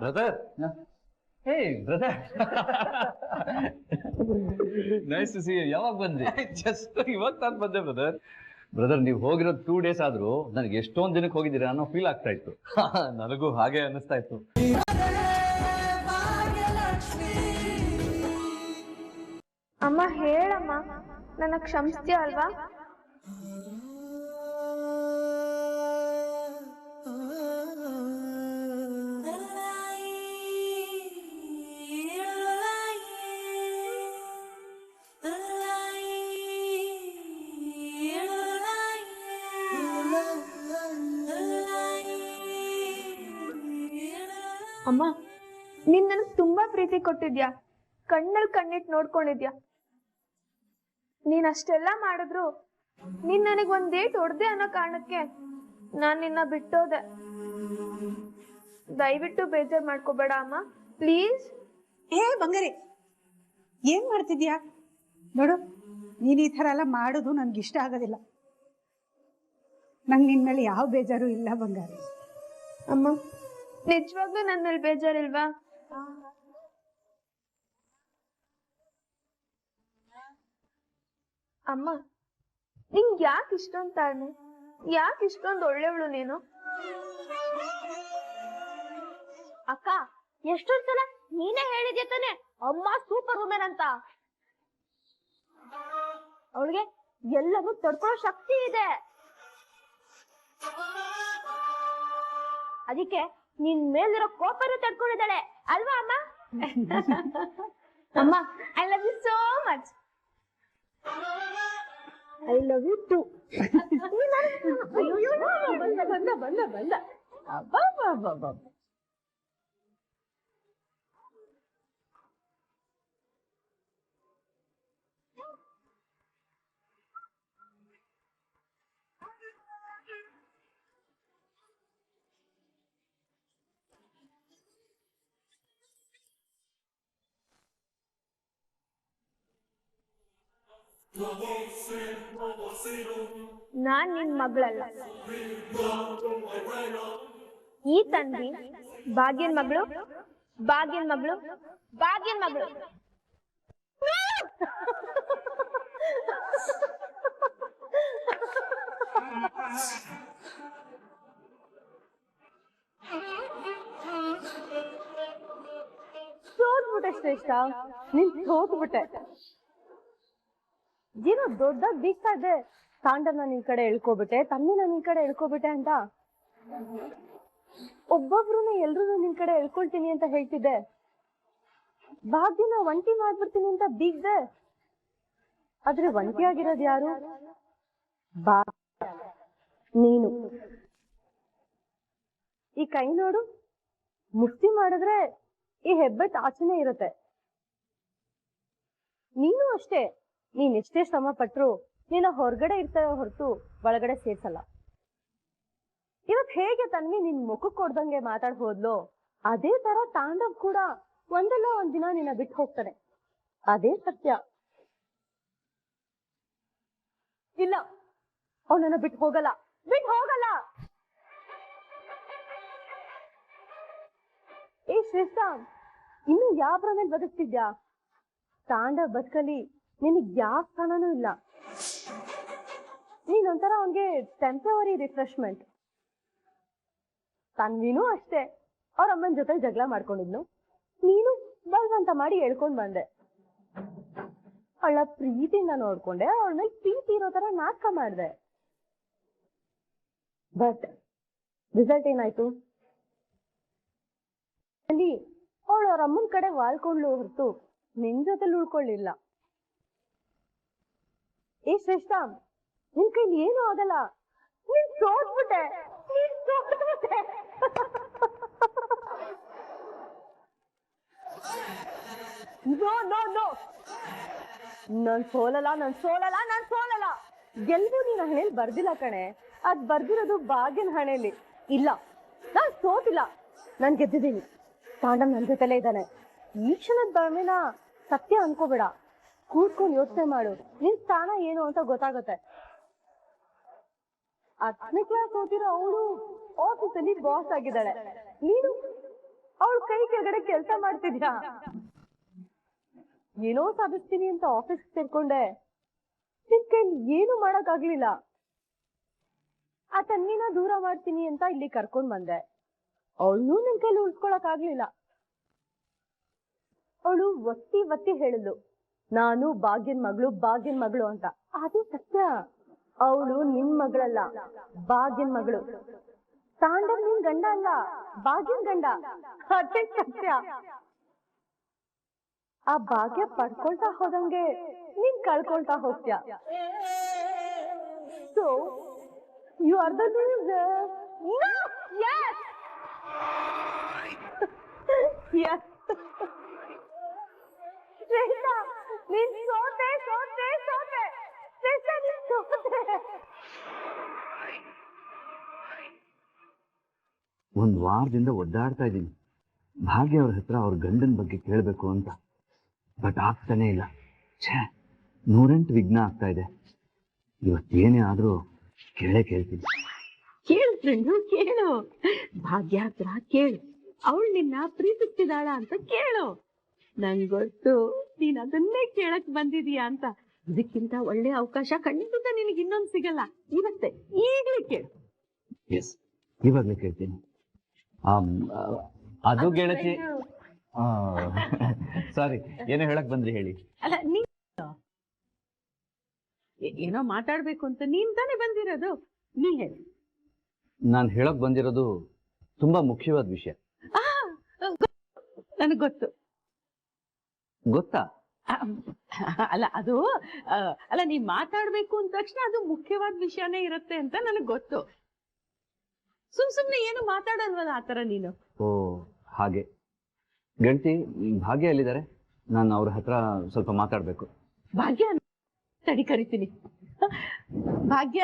Brother ಹೇ brother nice to see you. ಯಾವಾಗ ಬಂದ್ರಿ? ಜಸ್ಟ್ ಇವಾಗ ತಾನು ಬಂದೆ ಬ್ರದರ್. ಬ್ರದರ್ ನೀವು ಹೋಗಿರೋ 2 days ಆದ್ರೂ ನನಗೆ ಎಷ್ಟೊಂದು ದಿನಕ್ಕೆ ಹೋಗಿದ್ದೀರಾ ಅನ್ನೋ ಫೀಲ್ ಆಗ್ತಾ ಇತ್ತು. ನನಗೂ ಹಾಗೆ ಅನ್ನಿಸ್ತಾ ಇತ್ತು. ಅಮ್ಮ ಹೇಳಮ್ಮ, ನನ್ನ ಕ್ಷಮಿಸ್ತೀಯ ಅಲ್ವಾ? ಅಮ್ಮ, ನೀನ್ ನನಗ್ ತುಂಬಾ ಪ್ರೀತಿ ಕೊಟ್ಟಿದ್ಯಾ, ಕಣ್ಣಲ್ಲಿ ಕಣ್ಣಿಟ್ಟು ನೋಡ್ಕೊಂಡಿದ್ಯಾ. ನೀನ್ ಅಷ್ಟೆಲ್ಲಾ ಮಾಡಿದ್ರು ನೀನ್ ನನಗ್ ಒಂದ್ ಡೇಟ್ ಹೊಡ್ದೆ ಅನ್ನೋ ಕಾರಣಕ್ಕೆ ನಾನ್ ನಿನ್ನ ಬಿಟ್ಟೋದೆ. ದಯವಿಟ್ಟು ಬೇಜಾರ್ ಮಾಡ್ಕೋಬೇಡ ಅಮ್ಮ, ಪ್ಲೀಸ್. ಏ ಬಂಗಾರಿ, ಏನ್ ಮಾಡ್ತಿದ್ಯಾ? ನೋಡು, ನೀನ್ ಈ ತರ ಎಲ್ಲ ಮಾಡೋದು ನನ್ಗೆ ಇಷ್ಟ ಆಗೋದಿಲ್ಲ. ನಂಗೆ ನಿನ್ ಮೇಲೆ ಯಾವ ಬೇಜಾರು ಇಲ್ಲ ಬಂಗಾರಿ. ಅಮ್ಮ, ನಿಜವಾಗ್ಲೂ ನನ್ನ ಮೇಲೆ ಬೇಜಾರಿಲ್ವಾ? ಅಮ್ಮ, ನಿಂಗ್ ಯಾಕೆ ಇಷ್ಟೊಂದು ತಾಳ್ಮೆ, ಯಾಕೆ ಇಷ್ಟೊಂದು ಒಳ್ಳೆವಳು ನೀನು? ಅಕ್ಕ, ಎಷ್ಟೊಂದ್ ಸಲ ನೀನೇ ಹೇಳಿದ್ಯ ತಾನೆ ಅಮ್ಮ ಸೂಪರ್ ವುಮೆನ್ ಅಂತ. ಅವಳಿಗೆ ಎಲ್ಲರೂ ತಡ್ಕೊಳ್ಳೋ ಶಕ್ತಿ ಇದೆ. ಅದಕ್ಕೆ ನಿನ್ ಮೇಲಿರೋ ಕೋಪನ ತಡ್ಕೊಂಡಿದ್ದಾಳೆ ಅಲ್ವಾ ಅಮ್ಮ? ಅಮ್ಮ, I love you so much. I love you too. ಬಂದ ಬಂದ ಬಂದ ಅಬ್ಬಾ. ನಾನ್ ನಿನ್ ಮಗಳಲ್ಲ, ಈ ತಂದಿ ಭಾಗ್ಯನ್ ಮಗಳು, ಭಾಗ್ಯನ್ ಮಗಳು, ಭಾಗ್ಯನ್ ಮಗಳು. ಸೋತ್ಬಿಟ್ಟೆ ಶ್ರೇಷ್ಠ, ನೀನ್ ಸೋತ್ಬಿಟ್ಟೆ. ಏನೋ ದೊಡ್ಡದಾಗಿ ಬೀಗ್ತಾ ಇದ್ದೆ, ತಾಂಡವ್ನ ನಿನ್ ಕಡೆ ಎಳ್ಕೊಬಿಟ್ಟೆ, ತಮ್ಮಿನ ನಿನ್ ಕಡೆ ಎಳ್ಕೊಬಿಟ್ಟೆ ಅಂತ. ಒಬ್ಬೊಬ್ರುನ ಎಲ್ರು ನಿನ್ ಕಡೆ ಎಳ್ಕೊಳ್ತೀನಿ ಅಂತ ಹೇಳ್ತಿದ್ದೆ. ಭಾಗ್ಯನ ಒಂಟಿ ಮಾಡ್ಬಿಡ್ತೀನಿ ಅಂತ ಬೀಗ್ದೆ. ಆದ್ರೆ ಒಂಟಿ ಆಗಿರೋದು ಯಾರು? ನೀನು. ಈ ಕೈ ನೋಡು, ಮುಷ್ಟಿ ಮಾಡಿದ್ರೆ ಈ ಹೆಬ್ಬೆಟ್ ಆಚೆನೆ ಇರುತ್ತೆ. ನೀನು ಅಷ್ಟೇ, ನೀನ್ ಎಷ್ಟೇ ಶ್ರಮ ಪಟ್ರು ನೀನ ಹೊರಗಡೆ ಇರ್ತಾವೆ ಹೊರತು ಒಳಗಡೆ ಸೇರ್ಸಲ್ಲ. ಇವತ್ ಹೇಗೆ ತನ್ವಿ ನಿನ್ ಮುಖಕ್ಕೆ ಕೊಡ್ದಂಗೆ ಮಾತಾಡ್ ಹೋದ್ಲು, ಅದೇ ತರ ತಾಂಡವ್ ಕೂಡ ಒಂದಲ್ಲ ಒಂದ್ ದಿನ ನಿನ್ನ ಬಿಟ್ಟು ಹೋಗ್ತಾನೆ. ಅದೇ ಸತ್ಯ. ಇಲ್ಲ, ಅವನನ್ನ ಬಿಟ್ಟು ಹೋಗಲ್ಲ, ಬಿಟ್ಟು ಹೋಗಲ್ಲ. ಏ ಶ್ರೇಷ್ಠ, ಇನ್ನು ಯಾವ ಪ್ರಮೇಲೆ ಬದುಕ್ತಿದ್ಯಾ? ತಾಂಡವ್ ಬದುಕಲಿ ನಿನಗ್ ಯಾವ ಸ್ಥಾನನೂ ಇಲ್ಲ. ನೀನೊಂಥರ ಅವನ್ಗೆ ಟೆಂಪರರಿ ರಿಫ್ರೆಶ್ಮೆಂಟ್. ತನ್ವಿನೂ ಅಷ್ಟೇ, ಅವ್ರ ಅಮ್ಮನ ಜೊತೆ ಜಗಳ ಮಾಡ್ಕೊಂಡಿದ್ನು, ನೀನು ಬಲ್ವಂತ ಮಾಡಿ ಹೇಳ್ಕೊಂಡ್ ಬಂದೆ. ಅವಳ ಪ್ರೀತಿಯಿಂದ ನೋಡ್ಕೊಂಡೆ, ಅವಳ ಮೇಲೆ ಪ್ರೀತಿ ಇರೋ ತರ ನಾಟಕ ಮಾಡ್ದೆ. ಬಟ್ ರಿಸಲ್ಟ್ ಏನಾಯ್ತು? ಅಲ್ಲಿ ಅವಳು ಅವ್ರ ಅಮ್ಮನ ಕಡೆ ವಾಲ್ಕೊಂಡ್ಲು ಹೊರತು ನಿನ್ ಜೊತೆಲಿ ಉಳ್ಕೊಳ್ಳಿಲ್ಲ. ಏ ಶ್ರೇಷ್ಠ, ನಿನ್ ಕೈಲಿ ಏನೂ ಆಗಲ್ಲ, ನೀನ್ ಸೋತ್ಬಿಟ್ಟೆ, ನೀನ್ ಸೋತ್ಬಿಟ್ಟೆ. ನೋ ನೋ ನೋ, ನಾನ್ ಸೋಲಲ್ಲ, ನಾನ್ ಸೋಲಲ್ಲ, ನಾನ್ ಸೋಲಲ್ಲ. ಗೆಲ್ದು ನೀನ್ ಹಣೆಯಲ್ಲಿ ಬರ್ದಿಲ್ಲ ಕಣೆ, ಅದ್ ಬರ್ದಿರೋದು ಭಾಗ್ಯನ ಹಣೆಯಲ್ಲಿ. ಇಲ್ಲ, ನಾನ್ ಸೋತಿಲ್ಲ, ನಾನ್ ಗೆದ್ದಿದ್ದೀನಿ. ತಾಂಡವ್ ನನ್ ಜೊತೆಲೇ ಇದ್ದಾನೆ. ಈ ಕ್ಷಣದ ಬರಮೇನ ಸತ್ಯ ಅನ್ಕೋಬೇಡ, ಕೂತ್ಕೊಂಡು ಯೋಚನೆ ಮಾಡು, ನಿನ್ ಸ್ಥಾನ ಏನು ಅಂತ ಗೊತ್ತಾಗುತ್ತೆ. 10ನೇ ಕ್ಲಾಸ್ ಓದಿರೋ ಅವಳು ಆಫೀಸಲ್ಲಿ ಬಾಸ್ ಆಗಿದ್ದಾಳೆ. ನೀನು ಅವಳ ಕೈ ಕೆಳಗಡೆ ಕೆಲಸ ಮಾಡ್ತಿದ್ಯಾ? ಏನೋ ಸಾಧಿಸ್ತೀನಿ ಅಂತ ಆಫೀಸ್ ಸೇರ್ಕೊಂಡೆ, ನಿನ್ ಕೈಲಿ ಏನು ಮಾಡಕ್ ಆಗ್ಲಿಲ್ಲ. ಆ ತಂಗಿನ ದೂರ ಮಾಡ್ತೀನಿ ಅಂತ ಇಲ್ಲಿ ಕರ್ಕೊಂಡ್ ಬಂದೆ, ಅವಳು ನಿನ್ ಕೈಲಿ ಉಳ್ಸ್ಕೊಳಕ್ ಆಗ್ಲಿಲ್ಲ. ಅವಳು ಒತ್ತಿ ಒತ್ತಿ ಹೇಳಿದ್ಲು, ನಾನು ಭಾಗ್ಯನ್ ಮಗಳು ಅಂತ. ಅದು ಸತ್ಯ. ಅವಳು ನಿನ್ ಮಗಳಲ್ಲ, ಭಾಗ್ಯನ್ ಮಗಳು. ತಾಂಡವ್ ನಿನ್ ಗಂಡ ಅಲ್ಲ, ಭಾಗ್ಯನ್ ಗಂಡ. ಅದೇ ಸತ್ಯ. ಆ ಭಾಗ್ಯ ಪಡ್ಕೊಳ್ತಾ ಹೋದಂಗೆ ನೀನ್ ಕಳ್ಕೊಳ್ತಾ ಹೋಗ್ತೀಯ. So you are the loser. Yes. Shreshtha, ನೀನ್ ಸೋತೆ. ಶ್ರೇಷ್ಠ, ನೀನ್ ಸೋತೆ. ಒಂದ್ ವಾರದಿಂದ ಒದ್ದಾಡ್ತಾ ಇದ್ದೀನಿ ಭಾಗ್ಯ ಅವ್ರ ಹತ್ರ ಅವ್ರ ಗಂಡನ ಬಗ್ಗೆ ಕೇಳಬೇಕು ಅಂತ. ಬಟ್ ಆಗ್ತಾನೆ ಇಲ್ಲ. ಛೇ, 108 ವಿಘ್ನ ಆಗ್ತಾ ಇದೆ. ಇವತ್ತೇನೇ ಆದ್ರೂ ಕೇಳ್ತೀನಿ. ಕೇಳು ಫ್ರೆಂಡು, ಕೇಳು. ಭಾಗ್ಯ ಹತ್ರ ಕೇಳು, ಅವಳು ನಿನ್ನ ಪ್ರೀತಿಸ್ತಿದ್ದಾಳ ಅಂತ ಕೇಳು. ನಂಗೊತ್ತು ನೀನ್ ಅದನ್ನೇ ಕೇಳಕ್ ಬಂದಿದೀಯ ಅಂತ. ಇದಕ್ಕಿಂತ ಒಳ್ಳೆ ಅವಕಾಶ ಖಂಡಿತ ನಿನಗೆ ಇನ್ನೊಂದು ಸಿಗಲ್ಲ. ಇವತ್ತೇ ಈಗ್ಲೇ ಕೇಳು. ಎಸ್, ಇವಾಗ್ಲೇ ಕೇಳ್ತೀನಿ. ಅದು ಗೆಳತಿ. ಸಾರಿ, ಏನೋ ಹೇಳಕ್ ಬಂದ್ರಿ, ಹೇಳಿ. ಅಲ್ಲ, ನೀ ಏನೋ ಮಾತಾಡ್ಬೇಕು ಅಂತ ನೀನ್ ತಾನೇ ಬಂದಿರೋದು, ನೀ ಹೇಳಿ. ನಾನು ಹೇಳಕ್ ಬಂದಿರೋದು ತುಂಬಾ ಮುಖ್ಯವಾದ ವಿಷಯ. ನನಗ್ ಗೊತ್ತು. ಗೊತ್ತಾ? ಅಲ್ಲ, ಅದು ಅಲ್ಲ, ನೀನ್ ಮಾತಾಡ್ಬೇಕು ಅಂದ ತಕ್ಷಣ ಅದು ಮುಖ್ಯವಾದ ವಿಷಯನೇ ಇರುತ್ತೆ ಅಂತ ನನಗ್ ಗೊತ್ತು. ಸುಮ್ನೆ ಏನು ಮಾತಾಡಲ್ವಲ್ಲ ಆತರ ನೀನು. ಓ ಹಾಗೆ. ಗೆಳತಿ, ಭಾಗ್ಯ ಎಲ್ಲಿದ್ದಾರೆ? ನಾನು ಅವ್ರ ಹತ್ರ ಸ್ವಲ್ಪ ಮಾತಾಡ್ಬೇಕು. ಭಾಗ್ಯ ತಡಿ, ಕರಿತೀನಿ. ಭಾಗ್ಯ,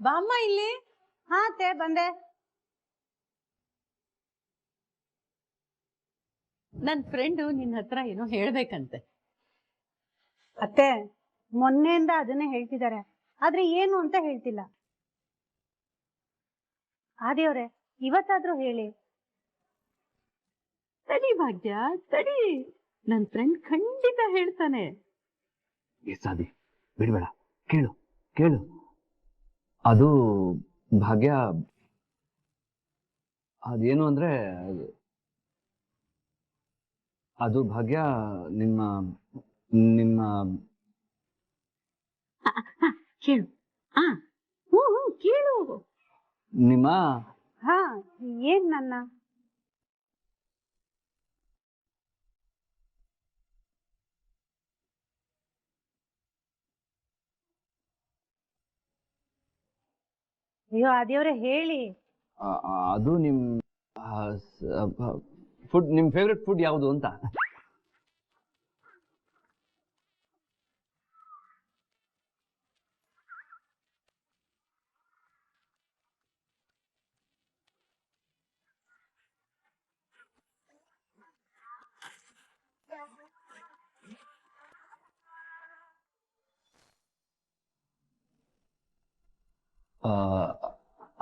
ಬಾಮ್ಮ ಇಲ್ಲಿ. ಹಾ ತೇ ಬಂದೆ. ನನ್ ಫ್ರೆಂಡು ನಿನ್ನ ಹತ್ರ ಏನೋ ಹೇಳ್ಬೇಕಂತೆ. ಅತ್ತೆ, ಮೊನ್ನೆಯಿಂದ ಅದನ್ನೇ ಹೇಳ್ತಿದ್ದಾರೆ, ಆದ್ರೆ ಏನು ಅಂತ ಹೇಳ್ತಿಲ್ಲ. ಆದಿಯವ್ರೆ, ಇವತ್ತಾದ್ರೂ ಹೇಳಿ. ತಡಿ ಭಾಗ್ಯ, ತಡಿ. ನನ್ ಫ್ರೆಂಡ್ ಖಂಡಿತ ಹೇಳ್ತಾನೆ. ಸಾದಿ, ಬಿಡ್ಬೇಡ, ಕೇಳು. ಅದು ಭಾಗ್ಯ, ಅದೇನು ಅಂದ್ರೆ, ಅದು ಭಾಗ್ಯ ನಿಮ್ಮ ಕೇಳು. ಕೇಳು. ನಿಮ್ಮ ಹಾ, ಏನ್ ನನ್ನ? ಅಯ್ಯೋ ಆದಿಯವ್ರೆ, ಹೇಳಿ. ಅದು ನಿಮ್ ಫುಡ್, ನಿಮ್ ಫೇವ್ರೆಟ್ ಫುಡ್ ಯಾವುದು ಅಂತ.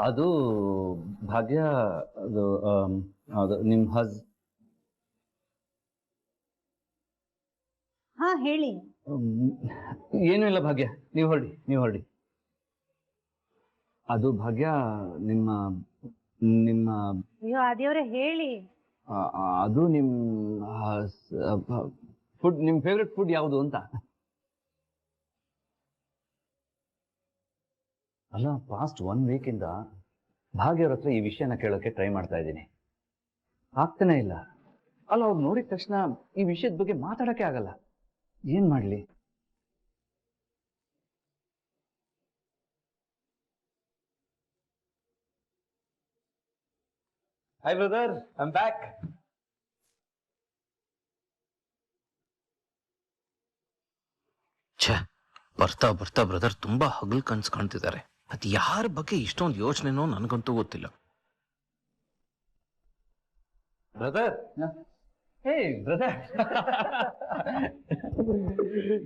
ಅದು ಭಾಗ್ಯ, ಅದು ನಿಮ್ ಹಾ ಹೇಳಿ. ಏನೂ ಇಲ್ಲ ಭಾಗ್ಯ, ನೀವು ಹೊರಡಿ. ಅದು ಭಾಗ್ಯ ನಿಮ್ಮ ಅಯ್ಯೋ ಆದಿಯವ್ರೆ, ಹೇಳಿ. ಅದು ನಿಮ್ ಫುಡ್, ನಿಮ್ ಫೇವ್ರೆಟ್ ಫುಡ್ ಯಾವುದು ಅಂತ. ಅಲ್ಲ, ಪಾಸ್ಟ್ 1 ವೀಕಿಂದ ಭಾಗ್ಯವ್ರ ಹತ್ರ ಈ ವಿಷಯನ ಕೇಳೋಕೆ ಟ್ರೈ ಮಾಡ್ತಾ ಇದ್ದೀನಿ, ಆಗ್ತಾನೆ ಇಲ್ಲ. ಅಲ್ಲ, ಅವ್ರು ನೋಡಿದ ತಕ್ಷಣ ಈ ವಿಷಯದ ಬಗ್ಗೆ ಮಾತಾಡಕ್ಕೆ ಆಗಲ್ಲ. ಏನ್ ಮಾಡ್ಲಿ? Hi brother, I am back. ಛೇ, ಬರ್ತಾ ಬ್ರದರ್ ತುಂಬಾ ಹಗಲ್ ಕನ್ಸ್ ಕಾಣ್ತಿದ್ದಾರೆ. ಅದು ಯಾರ ಬಗ್ಗೆ ಇಷ್ಟೊಂದು ಯೋಚನೆನೋ ನನಗಂತೂ ಗೊತ್ತಿಲ್ಲ. ಬ್ರದರ್, ಹೇ brother,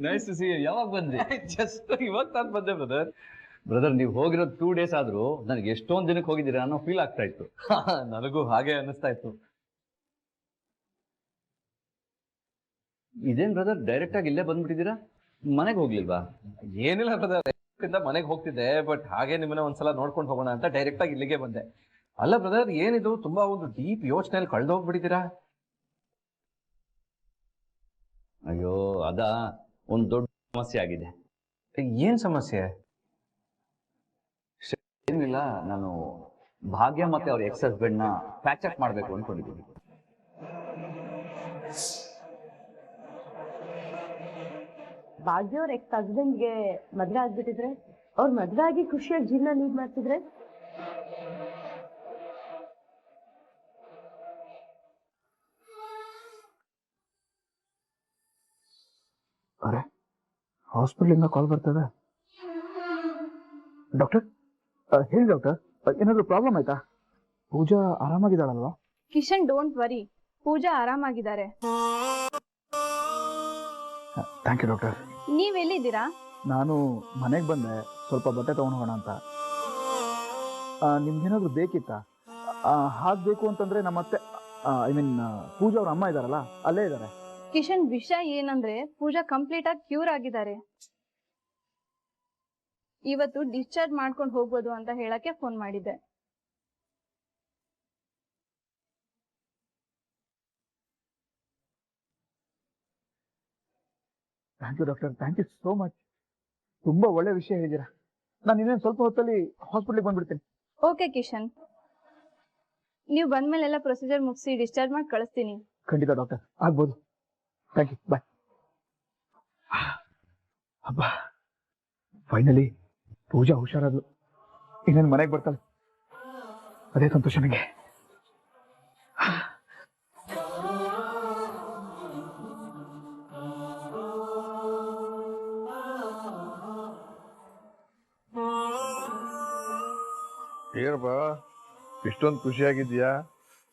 nice to see you. ಯಾವಾಗ ಬಂದ್ರಿ? ಜಸ್ಟ್ ಇವಾಗ ತಾನು ಬಂದೆ ಬ್ರದರ್. ನೀವು ಹೋಗಿರೋದು 2 ಡೇಸ್ ಆದ್ರೂ ನನಗೆ ಎಷ್ಟೊಂದು ದಿನಕ್ಕೆ ಹೋಗಿದ್ದೀರಾ ಅನ್ನೋ ಫೀಲ್ ಆಗ್ತಾ ಇತ್ತು. ನನಗೂ ಹಾಗೆ ಅನ್ನಿಸ್ತಾ ಇತ್ತು. ಇದೇನ್ ಬ್ರದರ್ ಡೈರೆಕ್ಟ್ ಆಗಿ ಇಲ್ಲೇ ಬಂದ್ಬಿಟ್ಟಿದ್ದೀರಾ, ಮನೆಗೆ ಹೋಗ್ಲಿಲ್ವಾ? ಏನಿಲ್ಲ ಬ್ರದರ್, ಮನೆಗೆ ಹೋಗ್ತಿದ್ದೆ, ಬಟ್ ಹಾಗೆ ನಿಮ್ಮನ್ನ ಒಂದ್ಸಲ ನೋಡ್ಕೊಂಡು ಹೋಗೋಣ ಅಂತ ಡೈರೆಕ್ಟ್ ಆಗಿ ಇಲ್ಲಿಗೆ ಬಂದೆ. ಅಲ್ಲ ಬ್ರದರ್, ಏನಿದು ತುಂಬಾ ಒಂದು ಡೀಪ್ ಯೋಚನೆಯಲ್ಲಿ ಕಳೆದೋಗ್ಬಿಟ್ಟಿದ್ದೀರಾ? ಅಯ್ಯೋ ಅದ ಒಂದು ದೊಡ್ಡ ಸಮಸ್ಯೆ ಆಗಿದೆ. ಏನ್ ಸಮಸ್ಯೆ? ಏನಿಲ್ಲ, ನಾನು ಭಾಗ್ಯ ಮತ್ತೆ ಅವ್ರ ಎಕ್ಸ್ ಹಸ್ಬೆಂಡ್ ನ ಪ್ಯಾಚ್ ಅಪ್ ಮಾಡ್ಬೇಕು ಅನ್ಕೊಂಡಿದ್ದೀನಿ. ಭಾಗ್ಯ ಅವ್ರ ಎಕ್ಸ್ ಹಸ್ಬೆಂಡ್ಗೆ ಮದ್ವೆ ಆಗ್ಬಿಟ್ಟಿದ್ರೆ, ಅವ್ರ ಮದ್ವೆ ಆಗಿ ಖುಷಿಯಾಗಿ ಜೀವನ ಲೀಡ್ ಮಾಡ್ತಿದ್ರೆ, ಅರೆ ಹಾಸ್ಪಿಟ್ಲಿಂದ ಕಾಲ್ ಬರ್ತದೆ. ಡಾಕ್ಟರ್ ಹೇಳಿ ಡಾಕ್ಟರ್, ಏನಾದ್ರು ಪ್ರಾಬ್ಲಮ್ ಆಯ್ತಾ? ಪೂಜಾ ಆರಾಮಾಗಿದ್ದಾಳಲ್ವಾ? ಕಿಶನ್ ಡೋಂಟ್ ವರಿ, ಪೂಜಾ ಆರಾಮಾಗಿದ್ದಾರೆ. Thank you doctor. ನೀವೆಲ್ಲಿದ್ದೀರಾ? ನಾನು ಮನೆಗೆ ಬಂದೆ, ಸ್ವಲ್ಪ ಬಟ್ಟೆ ತಗೊಂಡು ಹೋಗೋಣ ಅಂತ. ನಿಮ್ಗೇನಾದ್ರು ಬೇಕಿತ್ತಾ? ಹಾಗೆ ಬೇಕು ಅಂತಂದ್ರೆ ನಮ್ಮತ್ತೆ ಐ ಮೀನ್ ಪೂಜಾ ಅವ್ರ ಅಮ್ಮ ಇದ್ದಾರಲ್ಲ, ಅಲ್ಲೇ ಇದ್ದಾರೆ. ಕಿಶನ್, ವಿಷಯ ಏನಂದ್ರೆ ಪೂಜಾ ಕಂಪ್ಲೀಟ್ ಆಗಿ ಕ್ಯೂರ್ ಆಗಿದ್ದಾರೆ. ಇವತ್ತು ಡಿಸ್ಚಾರ್ಜ್ ಮಾಡ್ಕೊಂಡು ಹೋಗ್ಬೋದು ಅಂತ ಹೇಳಕ್ಕೆ ಫೋನ್ ಮಾಡಿದ್ದೆ. Thank you doctor, thank you so much. ತುಂಬಾ ಒಳ್ಳೆ ವಿಷಯ ಹೇಳಿದ್ದೀರಾ. ನಾನು ಇನ್ನೇನು ಸ್ವಲ್ಪ ಹೊತ್ತಲ್ಲಿ ಹಾಸ್ಪಿಟ್ಲಿಗೆ ಬಂದ್ಬಿಡ್ತೀನಿ. ಓಕೆ ಕಿಶನ್, ನೀವು ಬಂದ್ಮೇಲೆಲ್ಲ ಪ್ರೊಸೀಜರ್ ಮುಗಿಸಿ ಡಿಸ್ಚಾರ್ಜ್ ಮಾಡಿ ಕಳಿಸ್ತೀನಿ. ಖಂಡಿತ ಡಾಕ್ಟರ್, ಆಗ್ಬೋದು. ಥ್ಯಾಂಕ್ ಯು, ಬಾಯ್. ಹಬ್ಬ, ಫೈನಲಿ ಪೂಜಾ ಹುಷಾರಾದ್ಲು. ಇನ್ನೇನು ಮನೆಗೆ ಬರ್ತಾಳೆ, ಅದೇ ಸಂತೋಷ ನನಗೆ. ಏನಪ್ಪ ಇಷ್ಟೊಂದು ಖುಷಿಯಾಗಿದ್ಯಾ?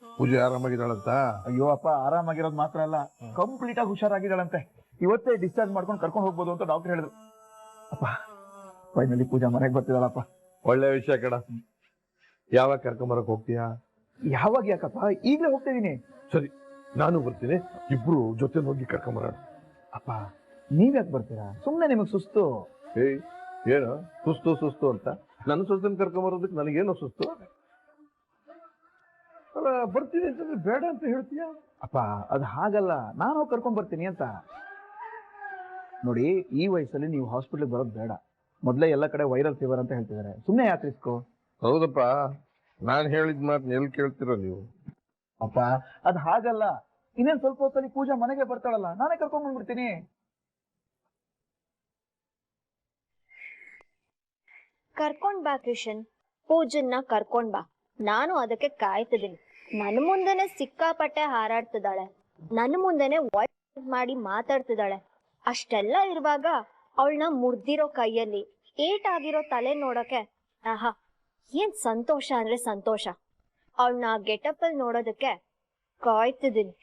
ಪೂಜೆ ಆರಾಮಾಗಿದ್ದಾಳಂತ? ಅಯ್ಯೋ ಅಪ್ಪ, ಆರಾಮಾಗಿರೋದು ಮಾತ್ರ ಅಲ್ಲ, ಕಂಪ್ಲೀಟ್ ಆಗಿ ಹುಷಾರಾಗಿದ್ದಾಳಂತೆ. ಇವತ್ತೇ ಡಿಸ್ಚಾರ್ಜ್ ಮಾಡ್ಕೊಂಡು ಕರ್ಕೊಂಡು ಹೋಗ್ಬೋದು ಅಂತ ಡಾಕ್ಟರ್ ಹೇಳಿದ್ರು. ಅಪ್ಪ, ಫೈನಲಿ ಪೂಜಾ ಮನೆಗೆ ಬರ್ತಿದ್ದಾಳಪ್ಪ. ಒಳ್ಳೆ ವಿಷಯ ಕಣ. ಯಾವಾಗ ಕರ್ಕೊಂಬರಕ್ ಹೋಗ್ತೀಯಾ? ಯಾವಾಗ ಯಾಕಪ್ಪ, ಈಗಲೇ ಹೋಗ್ತಿದ್ದೀನಿ. ಸರಿ, ನಾನು ಬರ್ತೀನಿ, ಇಬ್ರು ಜೊತೆ ಹೋಗಿ ಕರ್ಕೊಂಬರೋಣ. ಅಪ್ಪ, ನೀವ್ಯಾಕೆ ಬರ್ತೀರಾ? ಸುಮ್ಮನೆ ನಿಮಗೆ ಸುಸ್ತು. ಏಯ್, ಏನು ಸುಸ್ತು ಸುಸ್ತು ಅಂತ? ನನ್ನ ಸುಸ್ತನ್ ಕರ್ಕೊಂಬರೋದಕ್ಕೆ ನನಗೇನೋ ಸುಸ್ತು? ಅಲ್ಲ, ಬರ್ತೀನಿ ಅಂತಂದ್ರೆ ಬೇಡ ಅಂತ ಹೇಳ್ತೀಯ? ಅಪ್ಪ, ಅದು ಹಾಗಲ್ಲ, ನಾನು ಕರ್ಕೊಂಡ್ ಬರ್ತೀನಿ ಅಂತ. ನೋಡಿ, ಈ ವಯಸ್ಸಲ್ಲಿ ನೀವು ಹಾಸ್ಪಿಟ್ಲಿಗೆ ಬರೋದು ಬೇಡ. ಮೊದಲೇ ಎಲ್ಲ ಕಡೆ ವೈರಲ್ ಫೀವರ್ ಅಂತ ಹೇಳ್ತಿದ್ದಾರೆ, ಸುಮ್ಮನೆ ಯಾಕೆ ರಿಸ್ಕು? ಹೌದಪ್ಪ, ನಾನು ಹೇಳಿದ ಮಾತನ್ನ ಎಲ್ಲಿ ಕೇಳ್ತೀರ ನೀವು? ಅಪ್ಪ, ಅದು ಹಾಗಲ್ಲ. ಇನ್ನೇನು ಸ್ವಲ್ಪ ಹೊತ್ತಲ್ಲಿ ಪೂಜಾ ಮನೆಗೆ ಬರ್ತಾಳಲ್ಲ, ನಾನೇ ಕರ್ಕೊಂಡ್ ಬಂದ್ಬಿಡ್ತೀನಿ. ಕರ್ಕೊಂಡ್ ಬಾ ಕಿಶನ್, ಪೂಜನ್ನ ಕರ್ಕೊಂಡ್ ಬಾ. ನಾನು ಅದಕ್ಕೆ ಕಾಯ್ತಿದ್ದೀನಿ. ನನ್ನ ಮುಂದೆನೆ ಸಿಕ್ಕಾಪಟ್ಟೆ ಹಾರಾಡ್ತಿದ್ದಾಳೆ, ನನ್ನ ಮುಂದೆನೆ ವಾಯ್ಸ್ ಮಾಡಿ ಮಾತಾಡ್ತಿದ್ದಾಳೆ. ಅಷ್ಟೆಲ್ಲ ಇರುವಾಗ ಅವಳನ್ನ ಮುರ್ದಿರೋ ಕೈಯಲ್ಲಿ ಏಟಾಗಿರೋ ತಲೆ ನೋಡಕ್ಕೆ ಆಹಾ, ಏನ್ ಸಂತೋಷ ಅಂದ್ರೆ ಸಂತೋಷ. ಅವಳನ್ನ ಗೆಟಪ್ ಅಲ್ಲಿ ನೋಡೋದಕ್ಕೆ ಕಾಯ್ತಿದ್ದೀನಿ.